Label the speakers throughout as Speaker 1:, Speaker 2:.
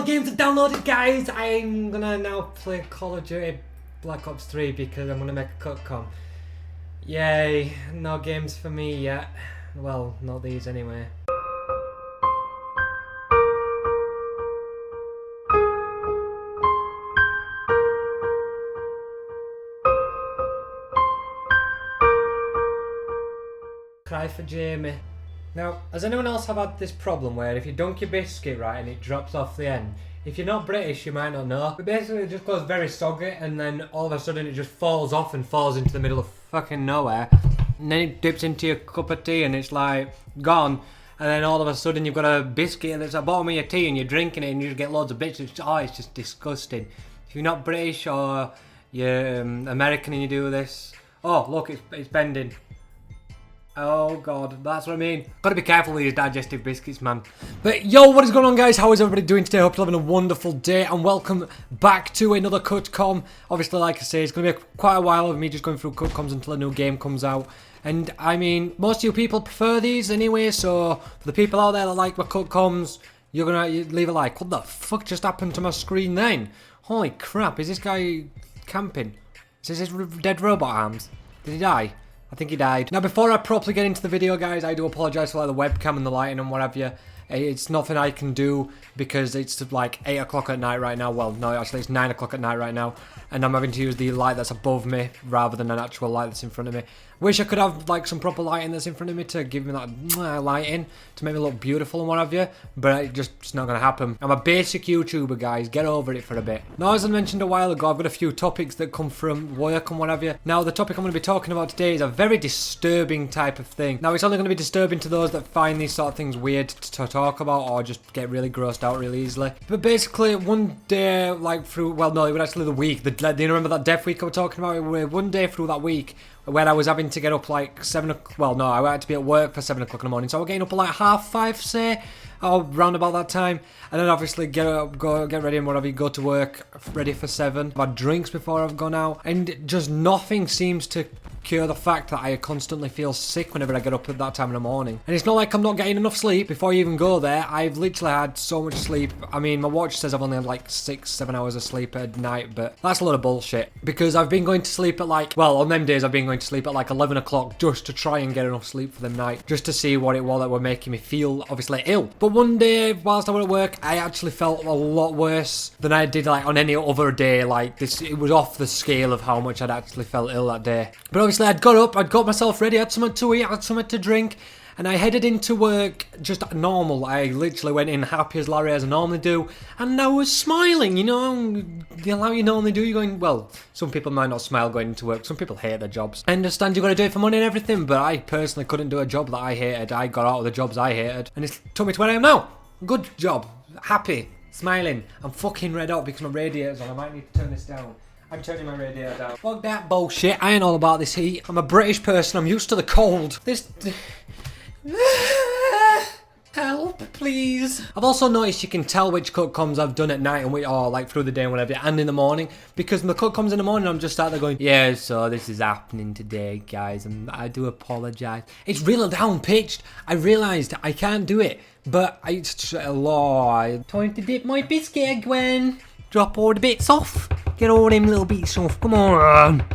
Speaker 1: the games are downloaded, guys. I'm gonna now play Call of Duty Black Ops 3 because I'm gonna make a KILLCAM. Yay, no games for me yet. Well, not these anyway. Cry for Jamie. Now, has anyone else have had this problem where if you dunk your biscuit right and it drops off the end? If you're not British, you might not know. But basically it just goes very soggy and then all of a sudden it just falls off and falls into the middle of fucking nowhere. And then it dips into your cup of tea and it's like gone. And then all of a sudden you've got a biscuit that's at the bottom of your tea and you're drinking it and you just get loads of bits. It's just disgusting. If you're not British or you're American and you do this... Oh, look, it's bending. Oh god, that's what I mean. Gotta be careful with these digestive biscuits, man. But yo, what is going on, guys? How is everybody doing today? Hope you're having a wonderful day and welcome back to another KILLCAM. Obviously, like I say, it's gonna be quite a while of me just going through KILLCAMs until a new game comes out. And I mean, most of you people prefer these anyway, so for the people out there that like my KILLCAMs, you're gonna leave a like. What the fuck just happened to my screen then? Holy crap, is this guy camping? Is this his dead robot arms? Did he die? I think he died. Now, before I properly get into the video, guys, I do apologise for like, the webcam and the lighting and what have you. It's nothing I can do because it's like 8 o'clock at night right now. Well, no, actually it's 9 o'clock at night right now. And I'm having to use the light that's above me rather than an actual light that's in front of me. Wish I could have like some proper lighting that's in front of me to give me that lighting to make me look beautiful and what have you. But it's not going to happen. I'm a basic YouTuber, guys. Get over it for a bit. Now, as I mentioned a while ago, I've got a few topics that come from work and what have you. Now, the topic I'm going to be talking about today is a very disturbing type of thing. Now, it's only going to be disturbing to those that find these sort of things weird to talk about or just get really grossed out really easily. But basically, one day, like through, well, no, it was actually the week. You remember that death week I was talking about? One day through that week when I was having to get up like 7 o'clock. Well, no, I had to be at work for 7 o'clock in the morning. So I was getting up at like 5:30, say, or round about that time. And then obviously get up, get ready and whatever, go to work, ready for 7. I've had drinks before I've gone out. And just nothing seems to cure the fact that I constantly feel sick whenever I get up at that time in the morning. And it's not like I'm not getting enough sleep. Before you even go there, I've literally had so much sleep. I mean, my watch says I've only had like 6-7 hours of sleep at night, but that's a lot of bullshit. Because I've been going to sleep at like, well, on them days I've been going to sleep at like 11 o'clock just to try and get enough sleep for the night. Just to see what it was that were making me feel, obviously, ill. But one day, whilst I was at work, I actually felt a lot worse than I did like on any other day. Like this, it was off the scale of how much I'd actually felt ill that day. But obviously I'd got up, I'd got myself ready, had something to eat, had something to drink, and I headed into work just normal. I literally went in happy as Larry as I normally do, and I was smiling, you know how you normally do. You're going, well, some people might not smile going into work, some people hate their jobs. I understand you've got to do it for money and everything, but I personally couldn't do a job that I hated. I got out of the jobs I hated, and it took me to where I am now. Good job, happy, smiling. I'm fucking red hot because my radiator's on. I might need to turn this down. I'm turning my radiator down. Fuck that bullshit. I ain't all about this heat. I'm a British person. I'm used to the cold. This... Help, please. I've also noticed you can tell which KILLCAMs I've done at night and or like through the day and whatever, and in the morning. Because the KILLCAMs in the morning, I'm just out there going, yeah, so this is happening today, guys, and I do apologise. It's really down pitched. I realised I can't do it, but I'm trying to dip my biscuit, Gwen. Drop all the bits off. Get all them little bits off. Come on.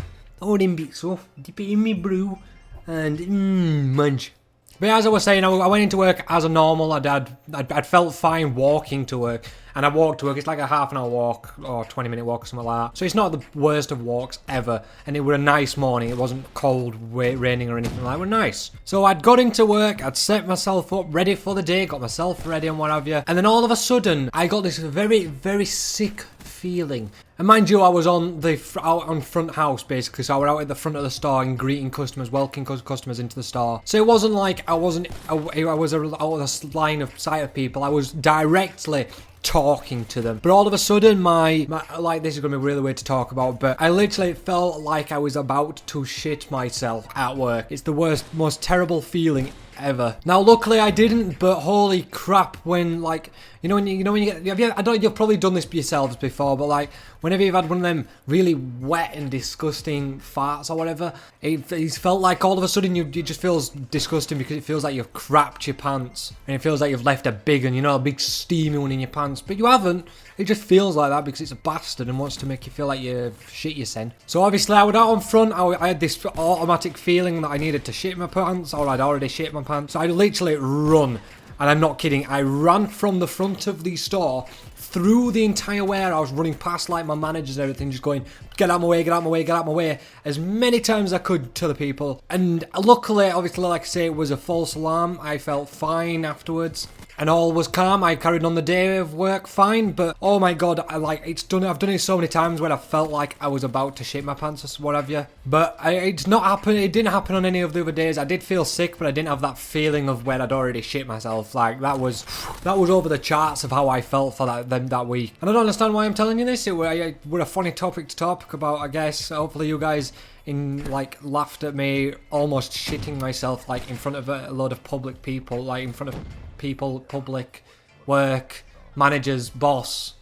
Speaker 1: All them bits off. Dip it in me brew. And munch. But as I was saying, I went into work as a normal. I'd felt fine walking to work. And I walked to work. It's like a half an hour walk or 20-minute walk or something like that. So it's not the worst of walks ever. And it was a nice morning. It wasn't cold, raining or anything like that. It was nice. So I'd got into work. I'd set myself up ready for the day. Got myself ready and what have you. And then all of a sudden, I got this very, very sick feeling. And mind you, I was on out on front house basically, so I was out at the front of the store and greeting customers, welcoming customers into the store. So it wasn't like I was out of the line of sight of people. I was directly talking to them. But all of a sudden, my like, this is going to be really weird to talk about, but I literally felt like I was about to shit myself at work. It's the worst, most terrible feeling ever. Now, luckily I didn't, but holy crap, when like, when you get, I don't, you've probably done this yourselves before, but like, whenever you've had one of them really wet and disgusting farts or whatever, it's felt like all of a sudden it just feels disgusting because it feels like you've crapped your pants, and it feels like you've left a big one, a big steamy one in your pants, but you haven't. It just feels like that because it's a bastard and wants to make you feel like you shit yourself. So obviously I was out on front, I had this automatic feeling that I needed to shit my pants, or I'd already shit my pants, so I literally run. And I'm not kidding, I ran from the front of the store through the entire warehouse, running past like my managers and everything, just going, get out of my way, get out of my way, get out of my way, as many times as I could to the people. And luckily, obviously, like I say, it was a false alarm. I felt fine afterwards. And all was calm. I carried on the day of work fine, but oh my god, I've done it so many times when I felt like I was about to shit my pants or what have you. But it didn't happen on any of the other days. I did feel sick, but I didn't have that feeling of where I'd already shit myself. Like that was over the charts of how I felt for that week. And I don't understand why I'm telling you this. It were a funny topic to talk about, I guess. Hopefully you guys laughed at me almost shitting myself like in front of a load of public people, like in front of people, public, work, managers, boss,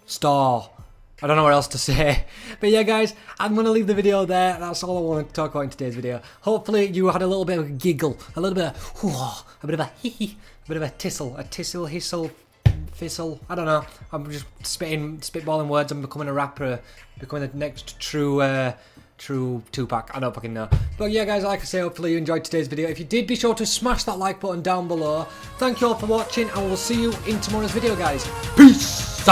Speaker 1: store. I don't know what else to say. But yeah, guys, I'm going to leave the video there. That's all I want to talk about in today's video. Hopefully you had a little bit of a giggle, a little bit of a bit of a hee, a bit of a tissel, hissle, fizzle. I don't know. I'm just spitballing words. I'm becoming a rapper, becoming the next true Tupac. I don't fucking know. But yeah, guys, like I say, hopefully you enjoyed today's video. If you did, be sure to smash that like button down below. Thank you all for watching, and we'll see you in tomorrow's video, guys. Peace!